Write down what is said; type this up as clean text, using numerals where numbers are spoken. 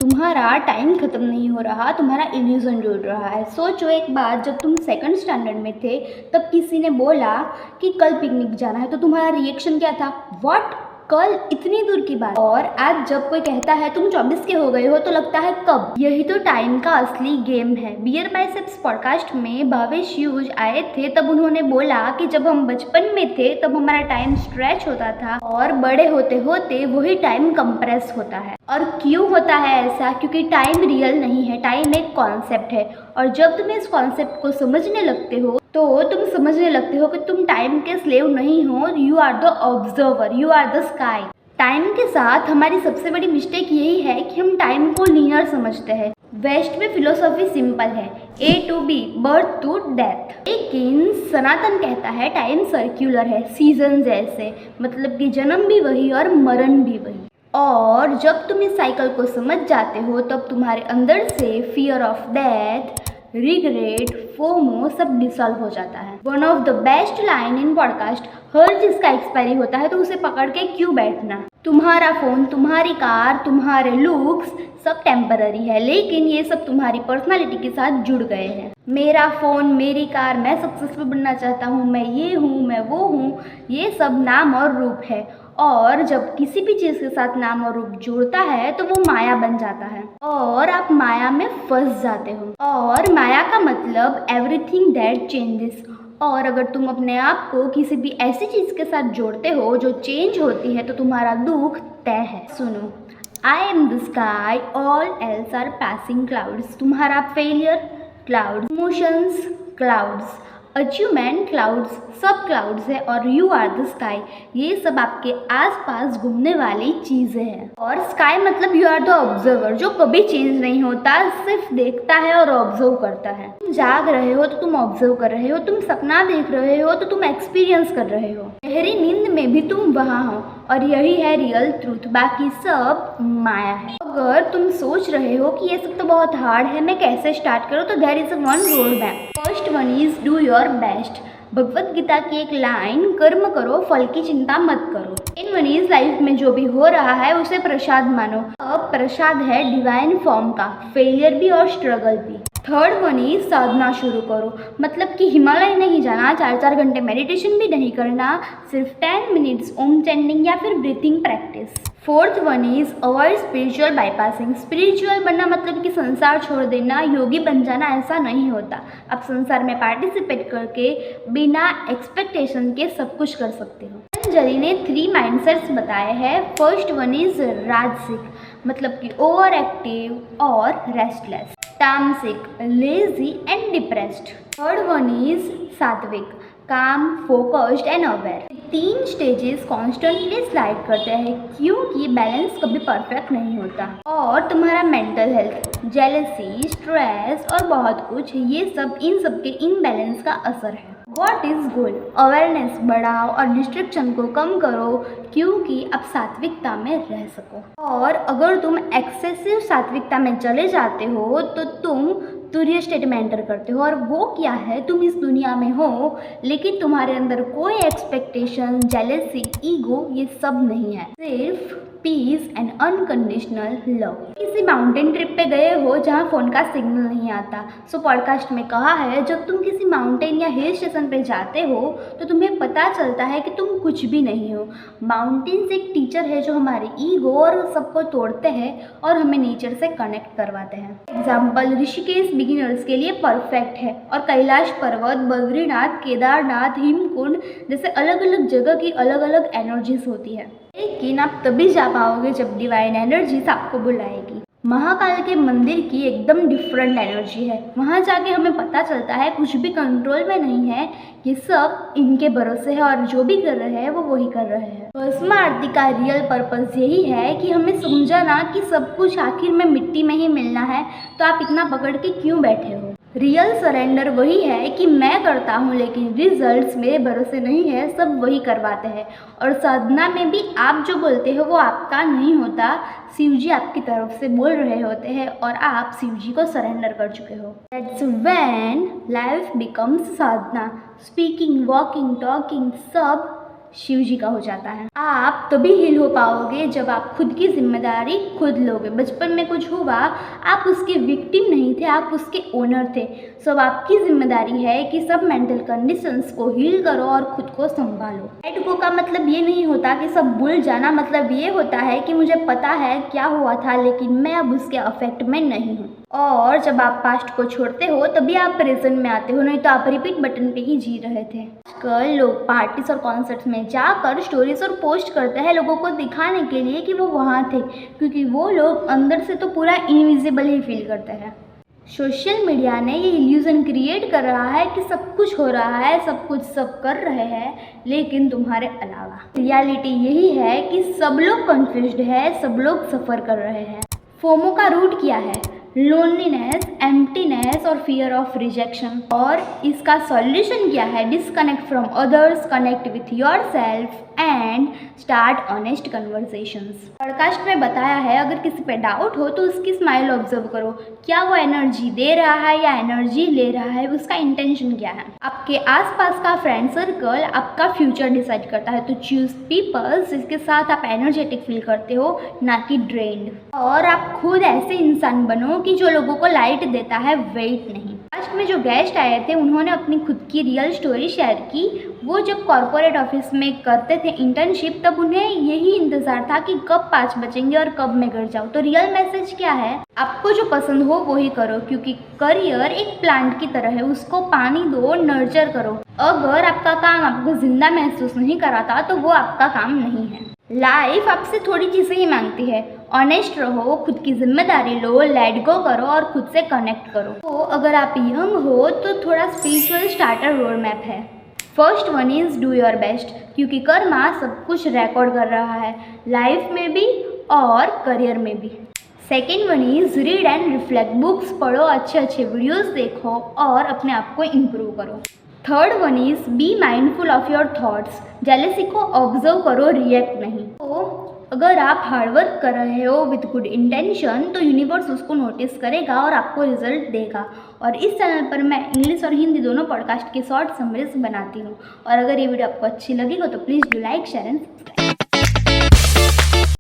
तुम्हारा टाइम खत्म नहीं हो रहा, तुम्हारा इल्यूजन जुड़ रहा है। सोचो एक बार, जब तुम सेकंड स्टैंडर्ड में थे तब किसी ने बोला कि कल पिकनिक जाना है, तो तुम्हारा रिएक्शन क्या था? व्हाट, कल, इतनी दूर की बात। और आज जब कोई कहता है तुम 24 के हो गए हो तो लगता है कब। यही तो टाइम का असली गेम है। बियर बाइसेप्स पॉडकास्ट में भावेश यूज आए थे, तब उन्होंने बोला कि जब हम बचपन में थे तब हमारा टाइम स्ट्रेच होता था और बड़े होते होते वही टाइम कंप्रेस होता है। और क्यों होता है ऐसा? क्योंकि टाइम रियल नहीं है, टाइम एक कॉन्सेप्ट है। और जब तुम इस कॉन्सेप्ट को समझने लगते हो तो तुम समझने लगते हो कि तुम टाइम के स्लेव नहीं हो, you are the observer, you are the sky. Time के साथ हमारी सबसे बड़ी मिस्टेक यही है कि हम टाइम को लीनियर समझते हैं। वेस्ट में फिलोसॉफी सिंपल है, A to B, birth to death. लेकिन सनातन कहता है टाइम सर्क्यूलर है, सीजन जैसे, मतलब कि जन्म भी वही और मरण भी वही। और जब तुम इस साइकिल को समझ जाते हो तब तुम्हारे अंदर से fear of death, regret, FOMO सब डिसॉल्व हो जाता है। One of the best line in podcast, हर चीज का एक्सपायरी होता है तो उसे पकड़ के क्यों बैठना। तुम्हारा फोन, तुम्हारी कार, तुम्हारे लुक्स सब टेम्पररी है, लेकिन ये सब तुम्हारी पर्सनालिटी के साथ जुड़ गए हैं। मेरा फोन, मेरी कार, मैं सक्सेसफुल बनना चाहता हूँ, मैं ये हूँ, मैं वो हूँ, ये सब नाम और रूप है। और जब किसी भी चीज़ के साथ नाम और रूप जुड़ता है तो वो माया बन जाता है और आप माया में फंस जाते हो। और माया का मतलब एवरीथिंग दैट चेंजेस। और अगर तुम अपने आप को किसी भी ऐसी चीज़ के साथ जोड़ते हो जो चेंज होती है तो तुम्हारा दुख तय है। सुनो, I am the sky, all else are passing clouds. तुम्हारा failure clouds, emotions clouds, achievement clouds, सब क्लाउड्स है और यू आर द स्काई। ये सब आपके आसपास घूमने वाली चीज़ें हैं। और स्काई मतलब यू आर द ऑब्जर्वर, जो कभी चेंज नहीं होता, सिर्फ देखता है और ऑब्जर्व करता है। तुम जाग रहे हो तो तुम ऑब्जर्व कर रहे हो, तुम सपना देख रहे हो तो तुम एक्सपीरियंस कर रहे हो। गहरी नींद में भी तुम वहाँ हो और यही है रियल ट्रूथ, बाकी सब माया है। अगर तुम सोच रहे हो कि ये सब तो बहुत हार्ड है, मैं कैसे स्टार्ट करूँ, तो there is one road map. First one is do your best. Bhagavad Gita की एक लाइन, कर्म करो फल की चिंता मत करो। इन वन इज लाइफ में जो भी हो रहा है उसे प्रसाद मानो। अब प्रसाद है डिवाइन फॉर्म का, फेलियर भी और स्ट्रगल भी। थर्ड वन इज साधना शुरू करो, मतलब कि हिमालय नहीं जाना, 4-4 घंटे मेडिटेशन भी नहीं करना, सिर्फ 10 मिनट्स ओम चैंटिंग या फिर breathing practice. Fourth one is avoid spiritual bypassing. Spiritual बनना मतलब कि संसार छोड़ देना, योगी बन जाना, ऐसा नहीं होता। आप संसार में पार्टिसिपेट करके बिना एक्सपेक्टेशन के सब कुछ कर सकते हो। पतंजलि ने 3 माइंडसेट्स बताए हैं। फर्स्ट वन इज राजसिक, मतलब कि ओवर एक्टिव और रेस्टलेस। तामसिक, lazy and depressed. Third one is सात्विक, काम, focused and aware. 3 stages constantly slide करते हैं क्योंकि बैलेंस कभी परफेक्ट नहीं होता। और तुम्हारा मेंटल हेल्थ, जेलसी, स्ट्रेस और बहुत कुछ, ये सब इन सब के इनबैलेंस का असर है। What is goal? अवेयरनेस बढ़ाओ और डिस्ट्रैक्शन को कम करो क्योंकि अब सात्विकता में रह सको। और अगर तुम एक्सेसिव सात्विकता में चले जाते हो तो तुम तुरीय स्टेट में एंटर करते हो। और वो क्या है? तुम इस दुनिया में हो लेकिन तुम्हारे अंदर कोई एक्सपेक्टेशन, जेलसी, ईगो, ये सब नहीं है, सिर्फ पीस एंड अनकंडीशनल लव। किसी माउंटेन ट्रिप पे गए हो जहाँ फ़ोन का सिग्नल नहीं आता। सो पॉडकास्ट में कहा है, जब तुम किसी माउंटेन या हिल स्टेशन पे जाते हो तो तुम्हें पता चलता है कि तुम कुछ भी नहीं हो। माउंटेन्स एक टीचर है जो हमारे ईगो और सबको तोड़ते हैं और हमें नेचर से कनेक्ट करवाते हैं। एग्जाम्पल, ऋषिकेश बिगिनर्स के लिए परफेक्ट है और कैलाश पर्वत, बद्रीनाथ, केदारनाथ, हिमकुंड जैसे अलग अलग जगह की अलग अलग एनर्जीज होती है। लेकिन आप तभी जा पाओगे जब डिवाइन एनर्जीज आपको बुलाएगी। महाकाल के मंदिर की एकदम डिफरेंट एनर्जी है। वहाँ जाके हमें पता चलता है कुछ भी कंट्रोल में नहीं है, ये सब इनके भरोसे है और जो भी कर रहे हैं वो वही कर रहे हैं। भस्म आरती का रियल पर्पस यही है कि हमें समझाना कि सब कुछ आखिर में मिट्टी में ही मिलना है, तो आप इतना पकड़ के क्यों बैठे हो। रियल सरेंडर वही है कि मैं करता हूँ लेकिन रिजल्ट्स मेरे भरोसे नहीं है, सब वही करवाते हैं। और साधना में भी आप जो बोलते हो वो आपका नहीं होता, शिव जी आपकी तरफ से बोल रहे होते हैं और आप शिव जी को सरेंडर कर चुके हो। That's when life becomes Sadhana. Speaking, walking, talking सब शिव जी का हो जाता है। आप तभी हील हो पाओगे जब आप खुद की जिम्मेदारी खुद लोगे। बचपन में कुछ हुआ, आप उसके विक्टिम नहीं थे, आप उसके ओनर थे। सब आपकी जिम्मेदारी है कि सब मेंटल कंडीशंस को हील करो और खुद को संभालो। लेट गो का मतलब ये नहीं होता कि सब भूल जाना, मतलब ये होता है कि मुझे पता है क्या हुआ था लेकिन मैं अब उसके अफेक्ट में नहीं हूँ। और जब आप पास्ट को छोड़ते हो तभी आप प्रेजेंट में आते हो, नहीं तो आप रिपीट बटन पे ही जी रहे थे। कल लोग पार्टीज और कॉन्सर्ट्स में जाकर स्टोरीज और पोस्ट करते हैं लोगों को दिखाने के लिए कि वो वहाँ थे, क्योंकि वो लोग अंदर से तो पूरा इनविजिबल ही फील करते हैं। सोशल मीडिया ने ये इल्यूजन क्रिएट कर रहा है कि सब कुछ हो रहा है, सब कुछ सब कर रहे हैं, लेकिन तुम्हारे अलावा रियलिटी यही है कि सब लोग कंफ्यूज्ड है, सब लोग सफ़र कर रहे हैं। फोमो का रूट क्या है? लोनलीनेस, एम्प्टीनेस और फियर ऑफ रिजेक्शन। और इसका सॉल्यूशन क्या है? Disconnect from others, connect with your self and start honest conversations. Podcast में बताया है, अगर किसी पे डाउट हो तो उसकी स्माइल ऑब्जर्व करो। क्या वो एनर्जी दे रहा है या एनर्जी ले रहा है, उसका इंटेंशन क्या है। आपके आसपास का फ्रेंड सर्कल आपका फ्यूचर डिसाइड करता है, तो चूज पीपल्स जिसके साथ आप एनर्जेटिक फील करते हो, ना कि ड्रेन्ड। और आप खुद ऐसे इंसान बनो कि जो लोगों को लाइट देता है, वेट नहीं। लास्ट में जो गेस्ट आए थे उन्होंने अपनी खुद की रियल स्टोरी शेयर की। वो जब कॉर्पोरेट ऑफिस में करते थे इंटर्नशिप, तब उन्हें यही इंतज़ार था कि कब 5 बजेंगे और कब मैं घर जाऊँ। तो रियल मैसेज क्या है? आपको जो पसंद हो वही करो, क्योंकि करियर एक प्लांट की तरह है, उसको पानी दो, नर्चर करो। अगर आपका काम आपको जिंदा महसूस नहीं कराता तो वो आपका काम नहीं है। लाइफ आपसे थोड़ी चीज़ें ही मांगती है। ऑनेस्ट रहो, खुद की जिम्मेदारी लो, लेट गो करो और खुद से कनेक्ट करो। तो अगर आप यंग हो तो थोड़ा स्पिरिचुअल स्टार्टर रोड मैप है। First one is do your best, क्योंकि कर्मा सब कुछ रिकॉर्ड कर रहा है, लाइफ में भी और करियर में भी। Second one is read and reflect, books पढ़ो, अच्छे अच्छे वीडियोस देखो और अपने आप को इम्प्रूव करो। Third one is be mindful of your thoughts, jealousy को ऑब्जर्व करो, रिएक्ट नहीं। तो अगर आप हार्डवर्क कर रहे हो विथ गुड इंटेंशन तो यूनिवर्स उसको नोटिस करेगा और आपको रिजल्ट देगा। और इस चैनल पर मैं इंग्लिश और हिंदी दोनों पॉडकास्ट के शॉर्ट समरीज बनाती हूँ। और अगर ये वीडियो आपको अच्छी लगी हो तो please do like, share and subscribe.